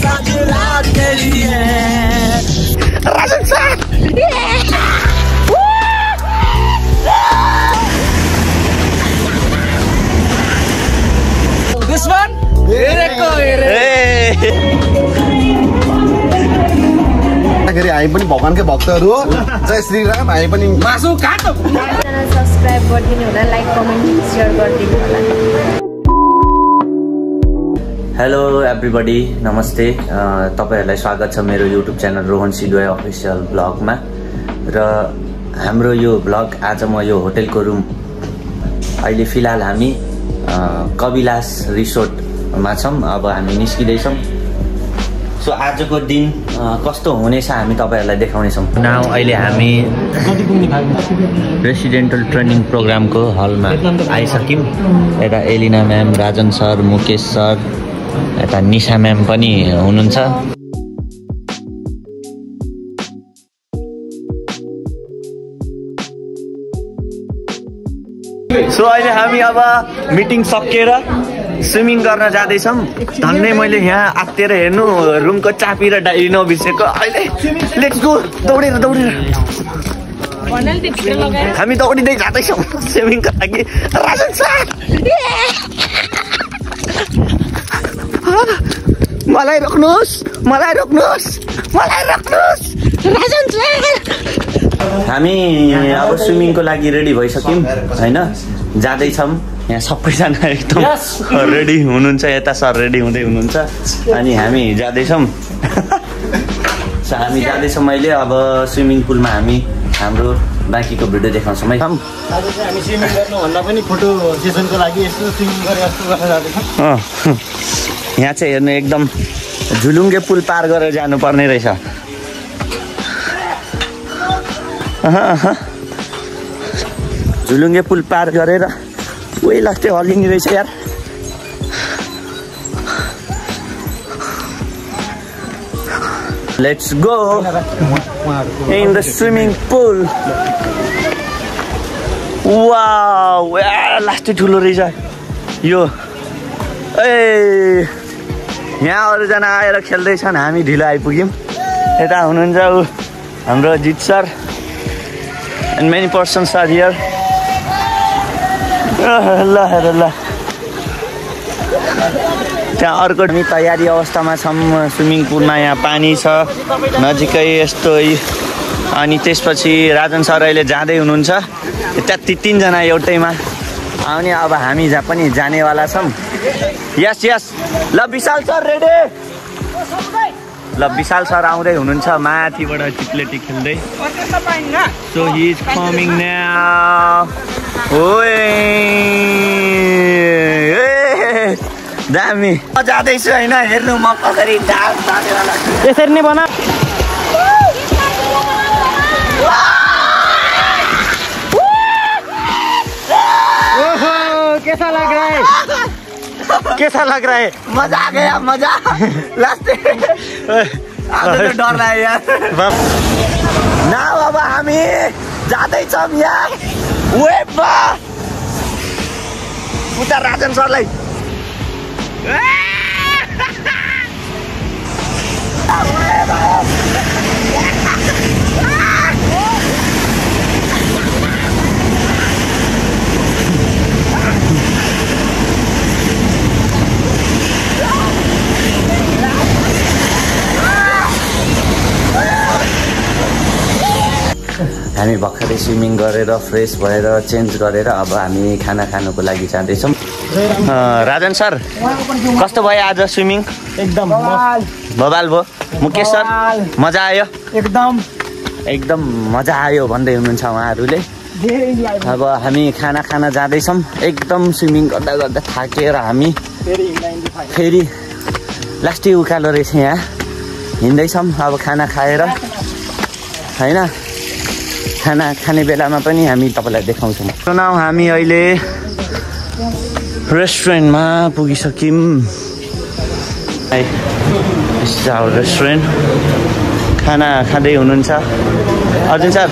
साँझ रात के लिए राजन सर This one? हामी पनि भगवानकै भक्तहरू हो जय श्री राम हामी पनि मासु काटौ च्यानल सब्स्क्राइब गरिदिनु होला लाइक कमेन्ट शेयर गरिदिनु होला हेलो एभ्रीबडी नमस्ते तपाईहरुलाई स्वागत छ मेरो YouTube च्यानल रोहन सिडवाई अफिसियल ब्लगमा र हाम्रो यो ब्लग आज म यो होटलको रुम अहिले फिलहाल हामी कविलास रिसोर्टमा छौं अब हामी निस्किदै छौं सो आजको दिन कस्तो हुनेछ हामी तपाईहरुलाई देखाउने छौं नाउ अहिले हामी रेसिडेन्टल ट्रेनिङ प्रोग्रामको हलमा आइसक्यौं यता Elina ma'am Rajan sir Mukesh sir यता निशा म्याम पनि हुनुहुन्छ सो अहिले हामी अब मिटिङ सकेर स्विमिङ गर्न जाँदै छौं धन्नै मैले यहाँ आत्तेर हेर्नु रुमको चाबी र डायरी नबिर्सेको अहिले लेट्स गो दौडेर हामी दौडिँदै जाँदै छौं स्विमिङको लागि राजन सर मलाई रोक्नुस् राजन सर हामी अब स्विमिङको लागि रेडी भइसक्यौं हैन जाँदै छौं यहाँ सबैजना एकदम रेडी हुनुहुन्छ यता सर रेडी हुँदै हुनुहुन्छ अनि हामी जाँदै छौं हामी जाँदै छौं अहिले अब स्विमिङ पुलमा हामी हाम्रो बाँकीको भिडियो देखाउँछौं है हामी स्विमिङ गर्नु भन्दा पनि फोटो सेसनको लागि यस्तो स्विमिङ गरे जस्तो गरेर जाँदै छौं यहाँ चाहिँ हेर्नु एकदम झुलुङ्गे पुल पार गरेर जानु पर्ने रहेछ झुलुङ्गे पुल पार गरेर उही लाग्थ्यो हल्लिने रहेछ यार let's go in the swimming pool wow लास्टै ठुलो रहेछ यो ए यहाँ अरूजना आएर खेल्दैछन् हामी ढिलो आइपुग्यौँ यता हुनुहुन्छ ऊ हाम्रो जित sir and many persons are here ल त्यहाँ अर्को हामी तयारी अवस्थामा छौँ स्विमिङ पुलमा यहाँ पानी छ नजिकै यस्तो अनि त्यसपछि राजन सर अहिले जाँदै हुनुहुन्छ त्यहाँ तीनजना एउटैमा आउने अब हामी जहाँ पनि जानेवाला छौँ यस ल विशाल सर रेडी ल विशाल सर आउँदै हुनुहुन्छ माथिबाट चिप्लेटी खेल्दै so he is coming now ओए दामी म जाँदैछु होइन हेर्नु म कसरी यसरी नै बना कैसा लग रहा है कैसा लग रहा है मजा आ गया मजा लास्ट आधे डर रहा है यार ना अब हामी जाँदैछौँ यहाँ वेबमा उता राजन सरलाई हामी भर्खरै स्विमिङ गरेर फ्रेस भएर चेन्ज गरेर अब हामी खाना खानुको लागि जाँदैछौँ राजन सर कस्तो भयो आज स्विमिङ एकदम बवाल भयो मुकेश सर मजा आयो एकदम मजा आयो भन्दै हुनुहुन्छ उहाँहरूले अब हामी खाना खान जाँदैछौँ एकदम स्विमिङ गर्दा गर्दा थाकेर हामी फेरि लास्टै उकालो रहेछ यहाँ हिँड्दैछौँ अब खाना खाएर हैन खाना खाने बेलामा पनि हामी तपाईलाई देखाउँछौँ सुनाउ हामी अहिले रेस्टुरेन्टमा पुगिसक्यौँ रेस्टुरेन्ट खाना खाँदै हुनुहुन्छ। अर्जुन सर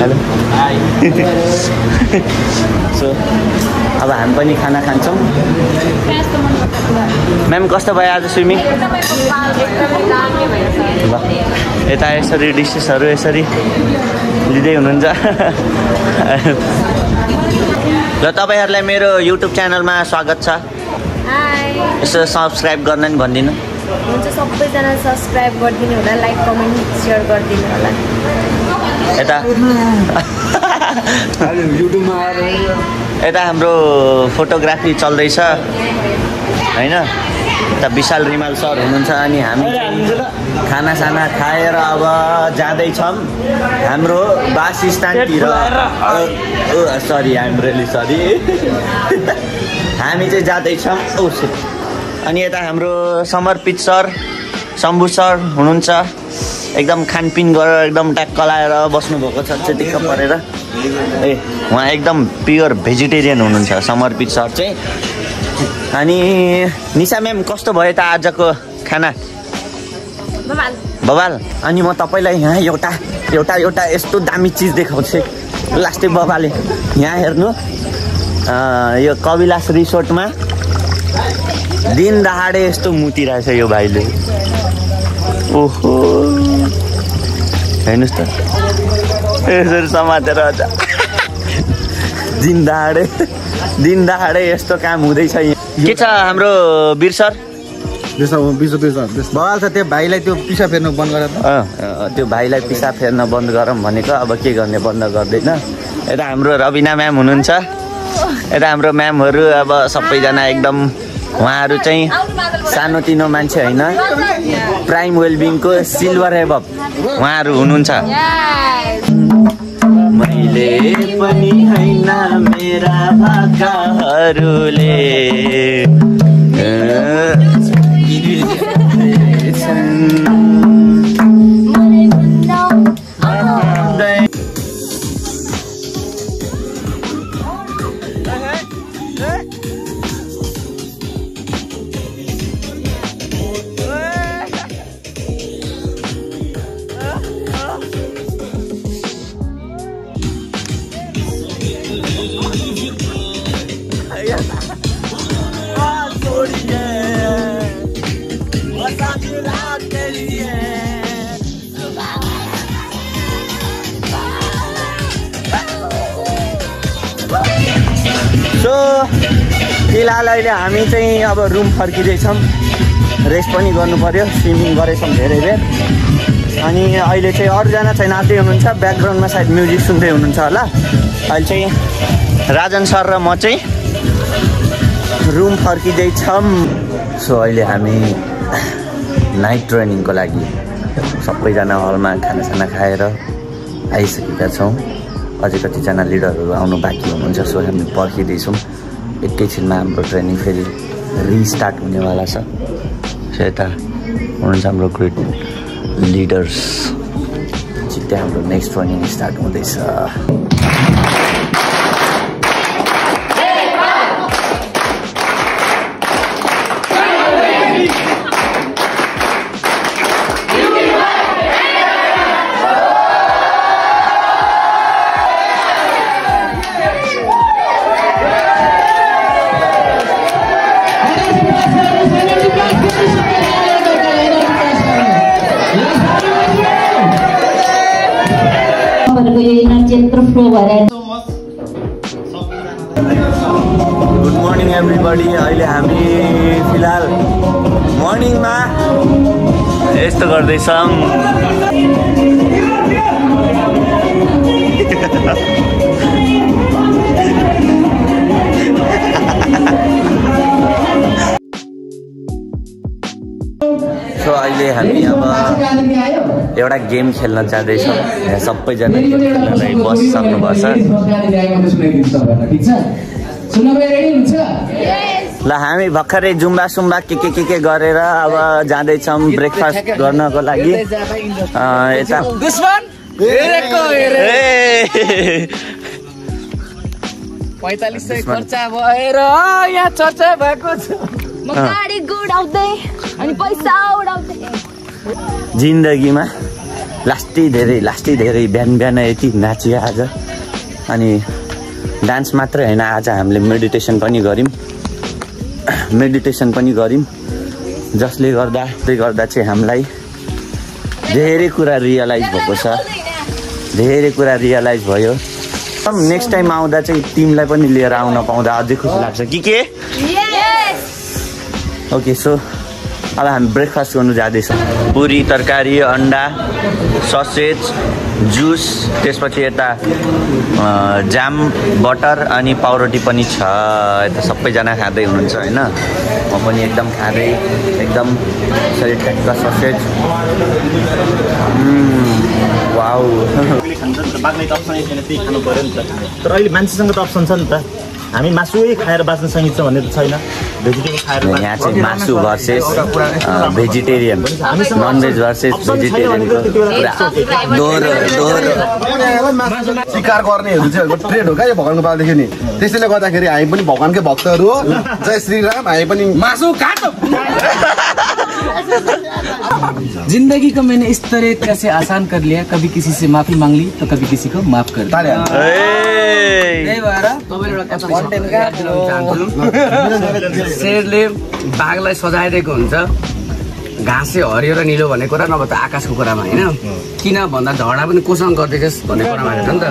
हेलो सो अब हामी पनि खाना खान्छौँ। म्याम कस्तो भयो आज स्विमिङ? ल यता यसरी डिसेसहरू यसरी लिँदै हुनुहुन्छ। ल तपाईँहरूलाई मेरो युट्युब च्यानलमा स्वागत छ। यसो सब्सक्राइब गर्न नि भनिदिनु। हुन्छ सबैजना सब्सक्राइब गरिदिनु होला, लाइक कमेन्ट सेयर गरिदिनु होला। यता युट्युबमा आएर यता हाम्रो फोटोग्राफी चल्दैछ होइन। यता विशाल रिमाल सर हुनुहुन्छ अनि हामी खानासाना खाएर अब जाँदैछौँ हाम्रो वासस्थानतिर। Sorry I'm really sorry. हामी चाहिँ जाँदैछौँ। अनि यता हाम्रो समर्पित सर शम्भु सर हुनुहुन्छ। एकदम खानपिन गरेर एकदम ट्याक्क लाएर बस्नुभएको छ चिटिक्क परेर। उहाँ एकदम प्योर भेजिटेरियन हुनुहुन्छ समर्पित सर चाहिँ। अनि निशा म्याम कस्तो भयो त आजको खाना? बबाल। अनि म तपाईँलाई यहाँ एउटा यस्तो दामी चिज देखाउँछु लास्टै बबाले। यहाँ हेर्नु यो कविलास रिसोर्टमा दिन दहाडे यस्तो मुतिरहेछ यो भाइले। ओहो हेर्नुहोस् त यसरी समातेर दिन दहाडे यस्तो काम हुँदैछ। के छ हाम्रो वीर सर? बवाल छ त्यो भाइलाई त्यो पिसा फेर्नु बन्द गर। त्यो भाइलाई पिसा फेर्न बन्द गरौँ भनेको अब के गर्ने, बन्द गर्दैन। यता हाम्रो रबिना म्याम हुनुहुन्छ। यता हाम्रो म्यामहरू अब सबैजना एकदम उहाँहरू चाहिँ सानोतिनो मान्छे होइन, प्राइम वेलबिङको सिल्भर एबभ उहाँहरू हुनुहुन्छ। मैले पनि होइन मेरा भाकाहरूले सो फिलहाल अहिले हामी चाहिँ अब रुम फर्किँदैछौँ। रेस्ट पनि गर्नु पर्यो, स्विमिङ गरेछौँ धेरै बेर। अनि अहिले चाहिँ अरूजना चाहिँ नाच्दै हुनुहुन्छ, ब्याकग्राउन्डमा सायद म्युजिक सुन्दै हुनुहुन्छ होला। अहिले चाहिँ राजन सर र म चाहिँ रुम फर्किँदैछौँ। सो अहिले हामी नाइट ट्रेनिङको लागि सबैजना हलमा खानासाना खाएर आइसकेका छौँ। अझै कतिजना लिडरहरू आउनु बाँकी हुनुहुन्छ। सो हामी पर्खिँदैछौँ। एकैछिनमा हाम्रो ट्रेनिङ फेरि रिस्टार्ट हुनेवाला छ। सो यता हुनुहुन्छ हाम्रो ग्रुप लिडर्स। छिट्टै हाम्रो नेक्स्ट ट्रेनिङ स्टार्ट हुँदैछ। Good morning everybody. अहिले हामी फिलहाल मर्निङमा यस्तो गर्दैछौँ। सो अहिले हामी अब एउटा गेम खेल्न जाँदैछौँ। यहाँ सबैजना गेम खेल्नलाई बसिसक्नुभएको छ। ल हामी भर्खरै जुम्बा सुम्बा के गरेर अब जाँदैछौँ ब्रेकफास्ट गर्नको लागि। यता 4500 खर्चा भएर यहाँ चर्चा भएको छ। म गाडी गुडाउँदै अनि पैसा उडाउँदै जिन्दगीमा लास्टै धेरै बिहान यति नाचियो आज। अनि डान्स मात्रै होइन, आज हामीले मेडिटेसन पनि गऱ्यौँ जसले गर्दा चाहिँ हामीलाई धेरै कुरा रियलाइज भएको छ, धेरै कुरा रियलाइज भयो। नेक्स्ट टाइम आउँदा चाहिँ टिमलाई पनि लिएर आउन पाउँदा अझै खुसी लाग्छ के? ओके, सो अब हामी ब्रेकफास्ट गर्नु जाँदैछौँ। पुरी, तरकारी, अन्डा, ससेज, जुस, त्यसपछि यता जाम, बटर अनि पाउरोटी पनि छ। यता सबैजना खाँदै हुनुहुन्छ होइन, म पनि एकदम खाँदै एकदम ट्याक्क ससेज। वाउ, बाँच्ने त अप्सनै छैन, त्यही खानु पऱ्यो नि त। तर अहिले मान्छेसँग त अप्सन छ नि त, हामी मासुै खाएर बाँच्न सकिन्छ भन्ने त छैन। भेजिटेबल खाएर यहाँ चाहिँ मासु भर्सेस भेजिटेरियन, ननभेज भर्सेस भेजिटेरियनको स्वीकार गर्नेहरू चाहिँ ट्रेड हो क्या यो भगवानको पालदेखि नि। त्यसैले गर्दाखेरि हामी पनि भगवानकै भक्तहरू हो। जय श्री राम। हामी पनि मासु खान्छ। जिंदगी को मैंने इस तरीके से आसान कर लिया, कभी किसी से माफी मांग ली तो कभी किसी को माफ कर दिया। शेरले बाघलाई सजाइदिएको हुन्छ घाँसे हरियो र निलो भन्ने कुरा, नभए त आकाशको कुरामा होइन। किन भन्दा झगडा पनि कोसँग गर्दैछस् भन्ने कुरामा हेर्छ नि त।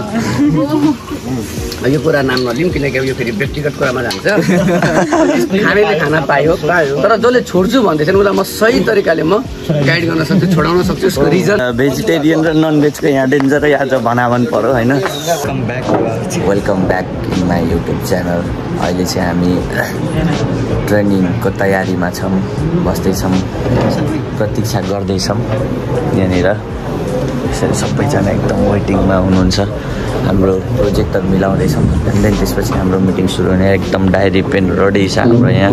यो कुरा नाम नलिउँ किनकि अब यो फेरि व्यक्तिगत कुरामा जान्छ। खानेले खाना पायो, तर जसले छोड्छु भन्दैछ उसलाई म सही तरिकाले म गाइड गर्न सक्छु, छोडाउन सक्छु। उसको रिजन भेजिटेरियन र ननभेजको यहाँ डेन्जरै आज भनाभन पर्यो होइन। Welcome back in my YouTube channel. अहिले चाहिँ हामी ट्रेनिङको तयारीमा छौँ, बस्दैछौँ, प्रतीक्षा गर्दैछौँ यहाँनिर। यसरी सबैजना एकदम वेटिङमा हुनुहुन्छ। हाम्रो प्रोजेक्टहरू मिलाउँदैछौँ, देन त्यसपछि हाम्रो मिटिङ सुरु हुने। एकदम डायरी पेन रेडी छ हाम्रो यहाँ।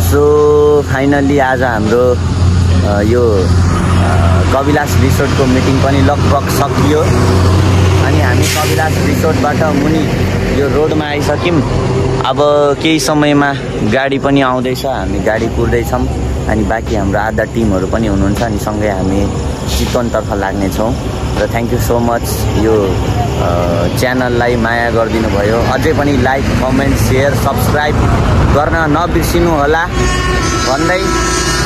सो फाइनल्ली आज हाम्रो यो कविलास रिसोर्टको मिटिङ पनि लगभग सकियो। अनि हामी कविलास रिसोर्टबाट मुनि यो रोडमा आइसक्यौँ। अब केही समयमा गाडी पनि आउँदैछ, हामी गाडी कुर्दैछौँ। अनि बाँकी हाम्रो आधा टिमहरू पनि हुनुहुन्छ। अनि सँगै हामी चितवनतर्फ लाग्नेछौँ। र थ्याङ्क यू सो मच यो च्यानललाई माया गरिदिनु भयो। अझै पनि लाइक, कमेन्ट, सेयर, सब्सक्राइब गर्न नबिर्सिनु होला भन्दै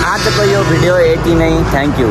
आजको यो भिडियो यति नै। Thank you.